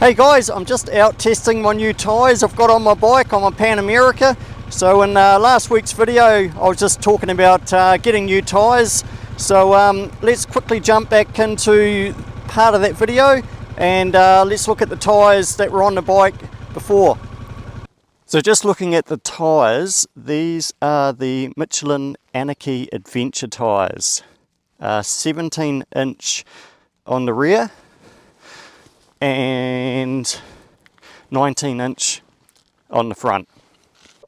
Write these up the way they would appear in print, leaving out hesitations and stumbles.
Hey guys, I'm just out testing my new tyres I've got on my bike on my Pan America. So in last week's video I was just talking about getting new tyres. So let's quickly jump back into part of that video and let's look at the tyres that were on the bike before. So just looking at the tyres, these are the Michelin Anarchy Adventure tyres. 17 inch on the rear and 19 inch on the front.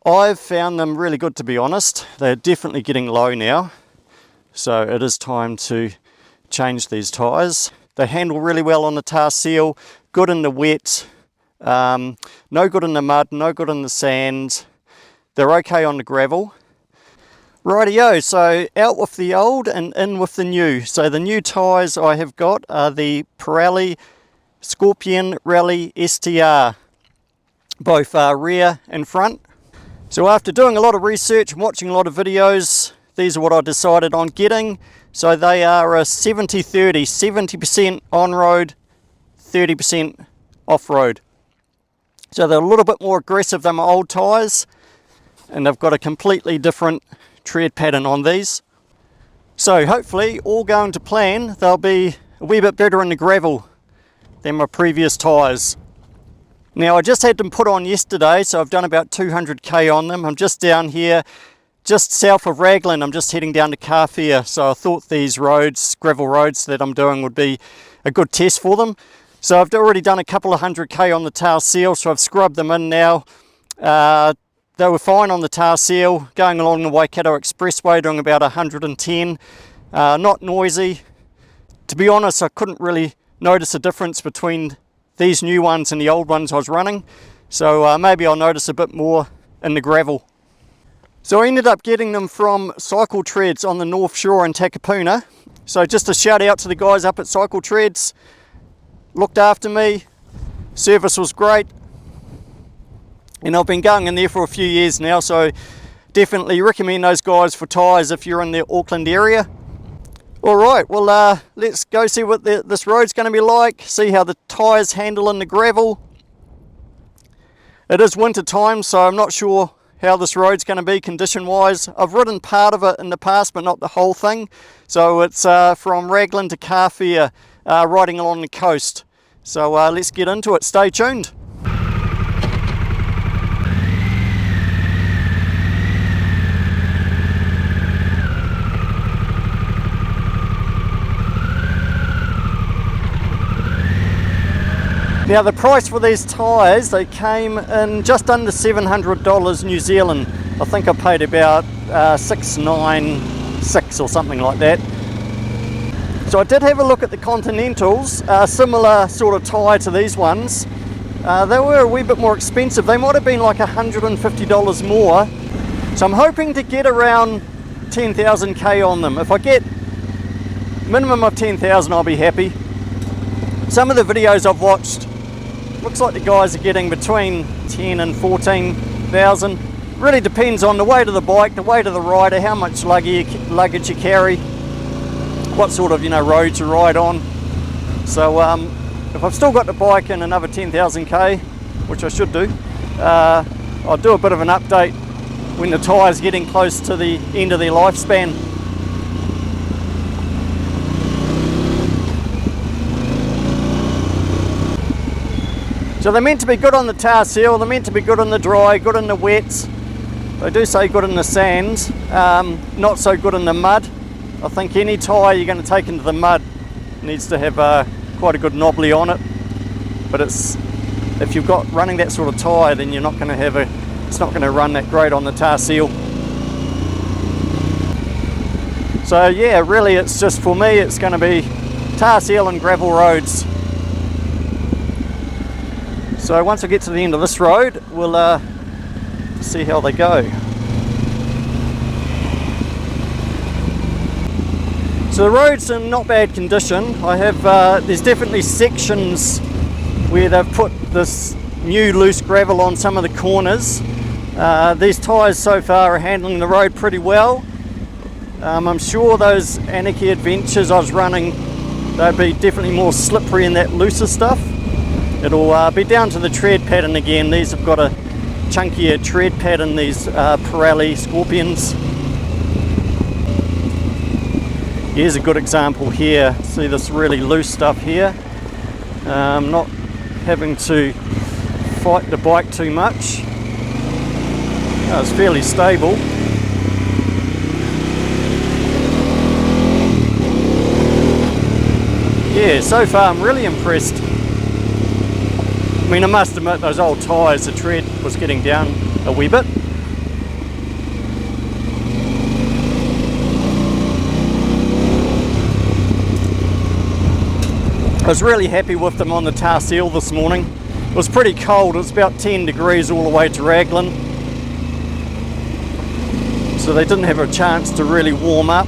I've found them really good, to be honest. They're definitely getting low now, so it is time to change these tyres. They handle really well on the tar seal, good in the wet, no good in the mud, no good in the sand. They're okay on the gravel. Rightio, so out with the old and in with the new. So the new tyres I have got are the Pirelli Scorpion Rally STR, both rear and front. So after doing a lot of research and watching a lot of videos, these are what I decided on getting. So they are a 70-30, 70% on-road, 30% off-road. So they're a little bit more aggressive than my old tyres, and they've got a completely different tread pattern on these. So hopefully, all going to plan, they'll be a wee bit better in the gravel than my previous tyres. Now I just had them put on yesterday, so I've done about 200k on them. I'm just down here, just south of Raglan. I'm just heading down to Tyre, so I thought these roads, gravel roads that I'm doing, would be a good test for them. So I've already done a couple of 100k on the tar seal, so I've scrubbed them in now. They were fine on the tar seal, going along the Waikato Expressway doing about 110, not noisy. To be honest, I couldn't really notice a difference between these new ones and the old ones I was running, so maybe I'll notice a bit more in the gravel. So I ended up getting them from Cycle Treads on the North Shore in Takapuna. So just a shout out to the guys up at Cycle Treads, looked after me, service was great, and I've been going in there for a few years now, so definitely recommend those guys for tyres if you're in the Auckland area. Alright, well let's go see what this road's going to be like, see how the tyres handle in the gravel. It is winter time, so I'm not sure how this road's going to be condition wise. I've ridden part of it in the past, but not the whole thing. So it's from Raglan to Tyre, riding along the coast. So let's get into it, stay tuned. Now the price for these tyres, they came in just under $700 New Zealand. I think I paid about $696 or something like that. So I did have a look at the Continentals, similar sort of tyre to these ones. They were a wee bit more expensive. They might have been like $150 more. So I'm hoping to get around 10,000k on them. If I get minimum of 10,000, I'll be happy. Some of the videos I've watched, looks like the guys are getting between 10 and 14,000. Really depends on the weight of the bike, the weight of the rider, how much luggage you carry, what sort of roads you ride on. So if I've still got the bike in another 10,000k, which I should do, I'll do a bit of an update when the tyre's getting close to the end of their lifespan. So they're meant to be good on the tar seal, they're meant to be good on the dry, good in the wet. They do say good in the sand, not so good in the mud. I think any tyre you're going to take into the mud needs to have quite a good knobbly on it. But if you've got running that sort of tyre, then you're not going to have it's not going to run that great on the tar seal. So yeah, really it's just, for me, it's going to be tar seal and gravel roads. So once I get to the end of this road, we'll see how they go. So the road's in not bad condition. I have there's definitely sections where they've put this new loose gravel on some of the corners. These tyres so far are handling the road pretty well. I'm sure those Anarchy Adventures I was running, they'd be definitely more slippery in that looser stuff. It'll be down to the tread pattern again. These have got a chunkier tread pattern, these Pirelli Scorpions. Here's a good example here. See this really loose stuff here? Not having to fight the bike too much. It's fairly stable. Yeah, so far I'm really impressed. I mean, I must admit, those old tyres, the tread was getting down a wee bit. I was really happy with them on the tar seal this morning. It was pretty cold. It was about 10 degrees all the way to Raglan, so they didn't have a chance to really warm up.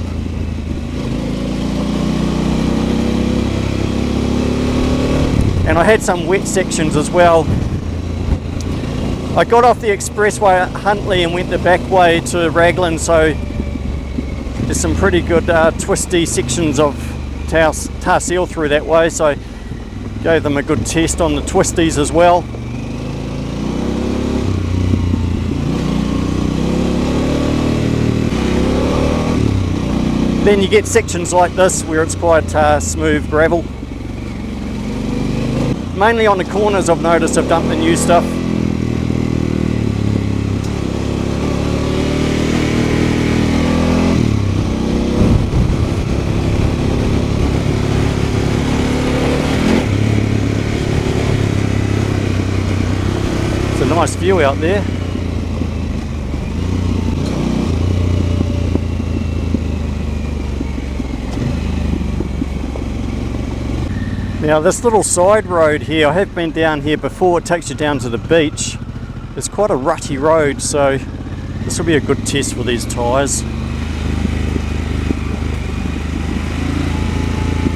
And I had some wet sections as well. I got off the expressway at Huntley and went the back way to Raglan, so there's some pretty good twisty sections of tar seal through that way, so gave them a good test on the twisties as well. Then you get sections like this where it's quite smooth gravel. Mainly on the corners I've noticed I've dumped the new stuff. It's a nice view out there. Now this little side road here, I have been down here before, it takes you down to the beach. It's quite a rutty road, so this will be a good test for these tyres.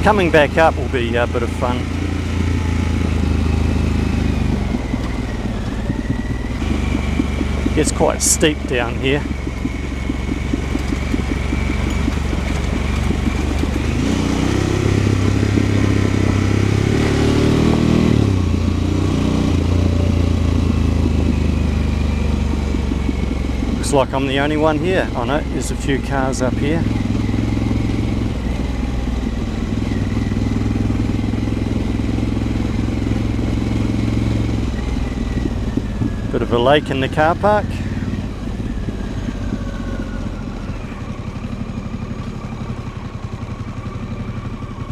Coming back up will be a bit of fun. It's quite steep down here. Looks like I'm the only one here. Oh no, there's a few cars up here. Bit of a lake in the car park.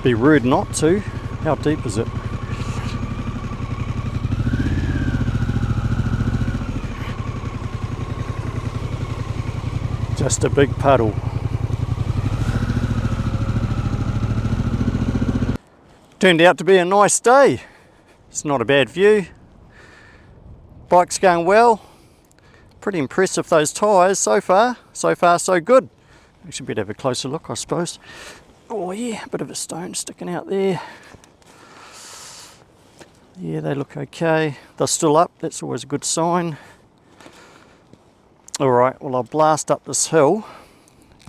Be rude not to. How deep is it? Just a big puddle. Turned out to be a nice day. It's not a bad view. Bike's going well. Pretty impressed with those tyres so far. So far so good. Actually better have a closer look, I suppose. Oh yeah, a bit of a stone sticking out there. Yeah, they look okay. They're still up, that's always a good sign. Alright, well I'll blast up this hill,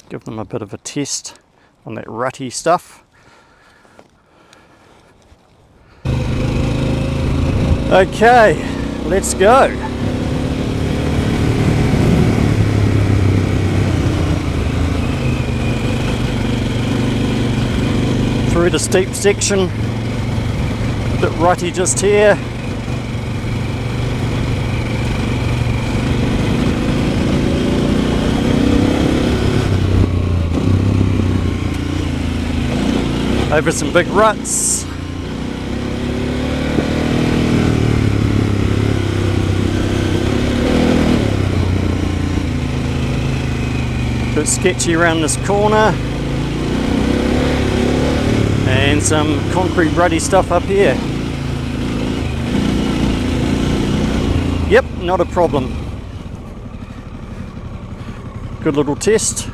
give them a bit of a test on that rutty stuff. Okay, let's go. Through the steep section, a bit rutty just here. Over some big ruts. Bit sketchy around this corner. And some concrete ruddy stuff up here. Yep, not a problem. Good little test.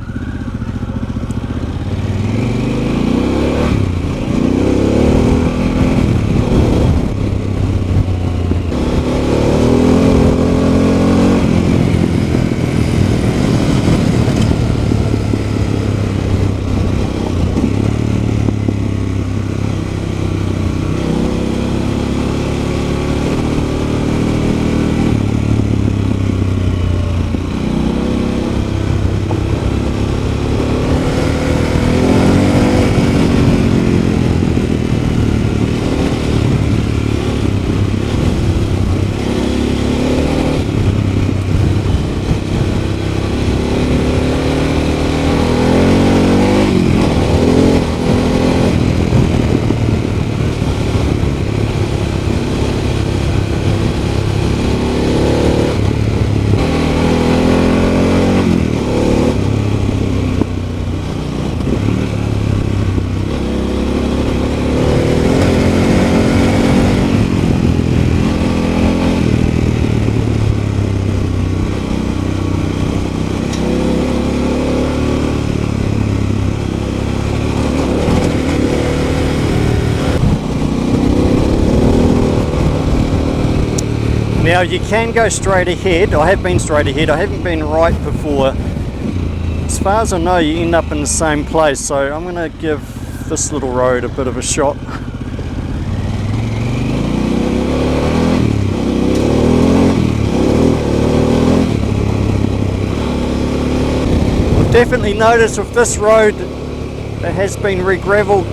Now you can go straight ahead. I have been straight ahead. I haven't been right before. As far as I know, you end up in the same place. So I'm going to give this little road a bit of a shot. I've definitely noticed with this road, it has been re-gravelled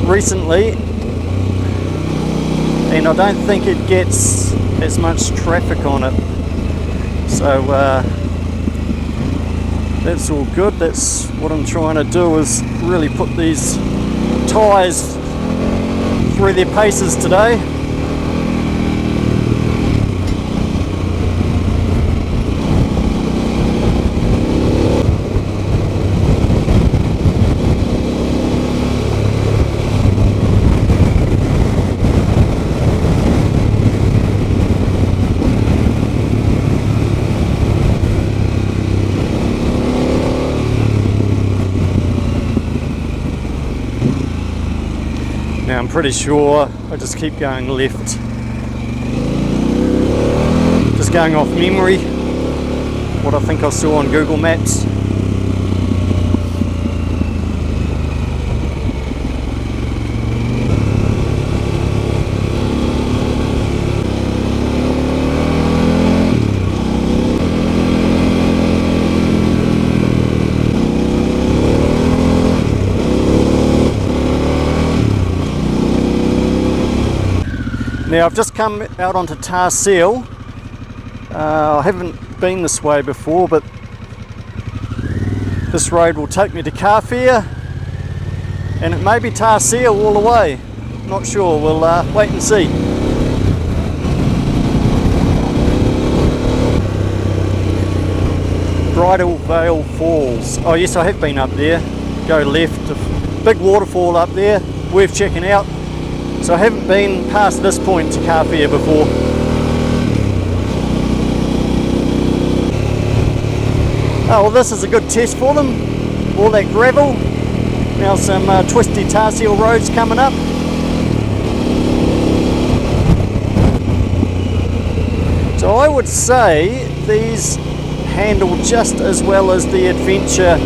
recently, and I don't think it gets as much traffic on it, so that's all good. That's what I'm trying to do, is really put these tyres through their paces today. Now I'm pretty sure I just keep going left, just going off memory, what I think I saw on Google Maps. Now I've just come out onto Tyre. I haven't been this way before, but this road will take me to car fair, and it may be Tyre all the way. Not sure, we'll wait and see. Bridal Veil Falls. Oh yes, I have been up there. Go left, a big waterfall up there, worth checking out. So I haven't been past this point to car fair before. Oh, well, this is a good test for them. All that gravel. Now some twisty tar seal roads coming up. So I would say these handle just as well as the adventure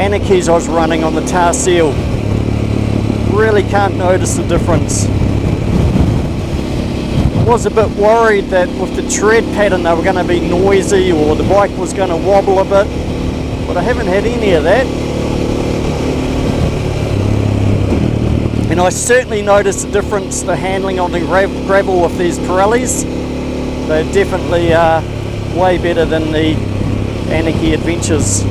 Anarchies I was running on the tar seal. Really can't notice the difference. I was a bit worried that with the tread pattern they were going to be noisy or the bike was going to wobble a bit, but I haven't had any of that. And I certainly noticed the difference, the handling on the gravel with these Pirellis. They definitely are way better than the Anarchy Adventures.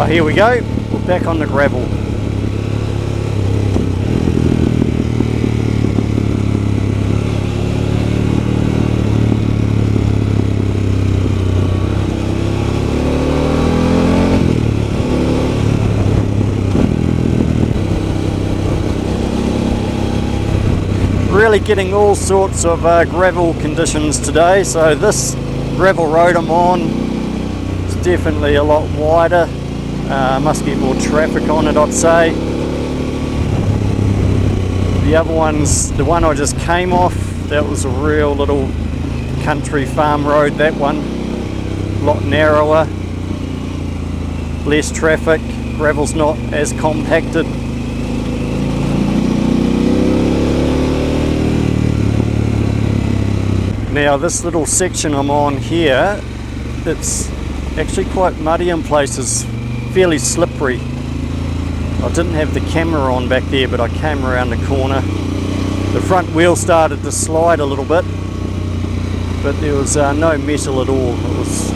Here we go, we're back on the gravel. Really getting all sorts of gravel conditions today, so this gravel road I'm on is definitely a lot wider. Must get more traffic on it, I'd say. The other one's, the one I just came off, that was a real little country farm road, that one. A lot narrower, less traffic, gravel's not as compacted. Now this little section I'm on here, it's actually quite muddy in places, fairly slippery. I didn't have the camera on back there, but I came around the corner. The front wheel started to slide a little bit, but there was no metal at all. It was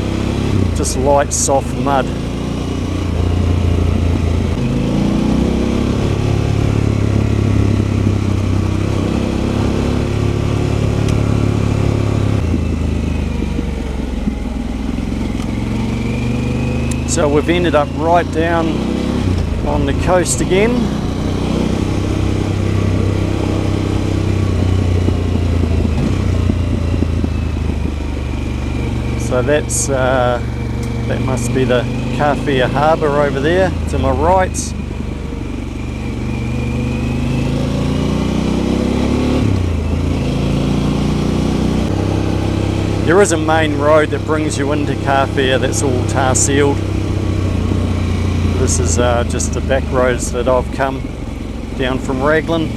just light, soft mud. So we've ended up right down on the coast again. So that's that must be the Carfair Harbour over there to my right. There is a main road that brings you into Carfair that's all tar sealed. This is just the back roads that I've come down from Raglan.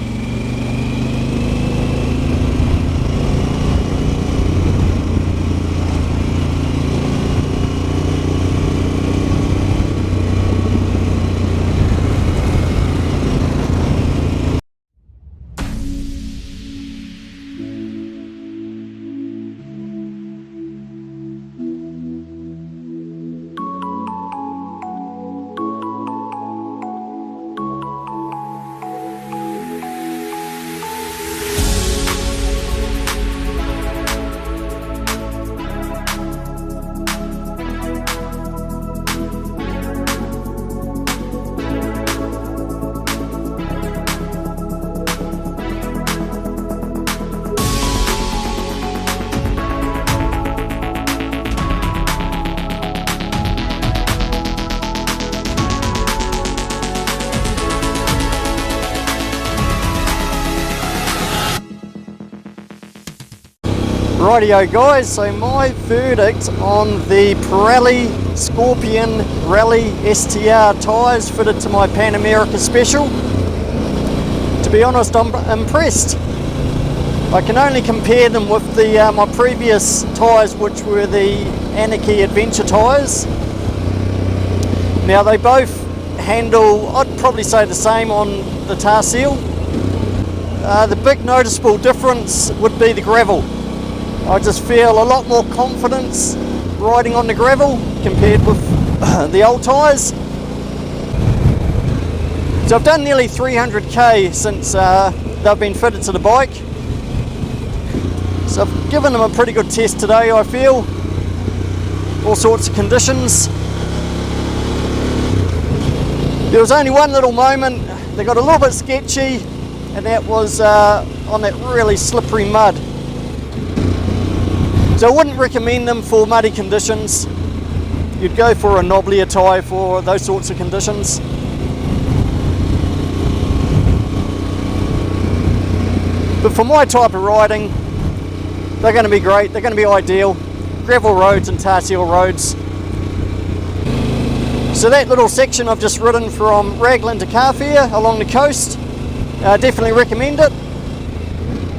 Rightio guys, so my verdict on the Pirelli Scorpion Rally STR tyres fitted to my Pan America Special. To be honest, I'm impressed. I can only compare them with the my previous tyres, which were the Anarchy Adventure tyres. Now they both handle, I'd probably say the same on the tar seal. The big noticeable difference would be the gravel. I just feel a lot more confidence riding on the gravel compared with the old tyres. So I've done nearly 300k since they've been fitted to the bike. So I've given them a pretty good test today, I feel. All sorts of conditions. There was only one little moment, they got a little bit sketchy, and that was on that really slippery mud. So I wouldn't recommend them for muddy conditions. You'd go for a knobblier tyre for those sorts of conditions. But for my type of riding, they're going to be great, they're going to be ideal. Gravel roads and tar seal roads. So that little section I've just ridden from Raglan to Carfair along the coast, definitely recommend it.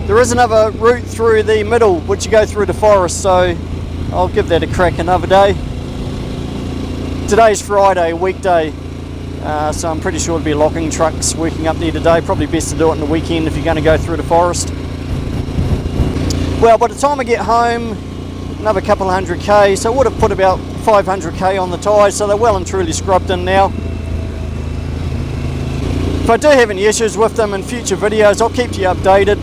There is another route through the middle which you go through the forest, so I'll give that a crack another day. Today's Friday, weekday, so I'm pretty sure there'll be locking trucks working up there today. Probably best to do it on the weekend if you're going to go through the forest. Well, by the time I get home, another couple of 100k, so I would have put about 500k on the tyres, so they're well and truly scrubbed in now. If I do have any issues with them in future videos, I'll keep you updated,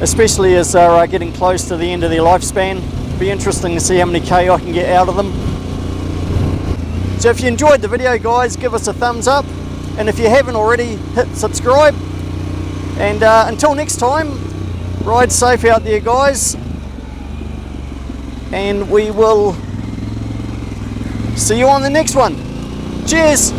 especially as they're getting close to the end of their lifespan. It'll be interesting to see how many K I can get out of them. So if you enjoyed the video guys, give us a thumbs up, and if you haven't already, hit subscribe. And until next time, ride safe out there guys, and we will see you on the next one. Cheers!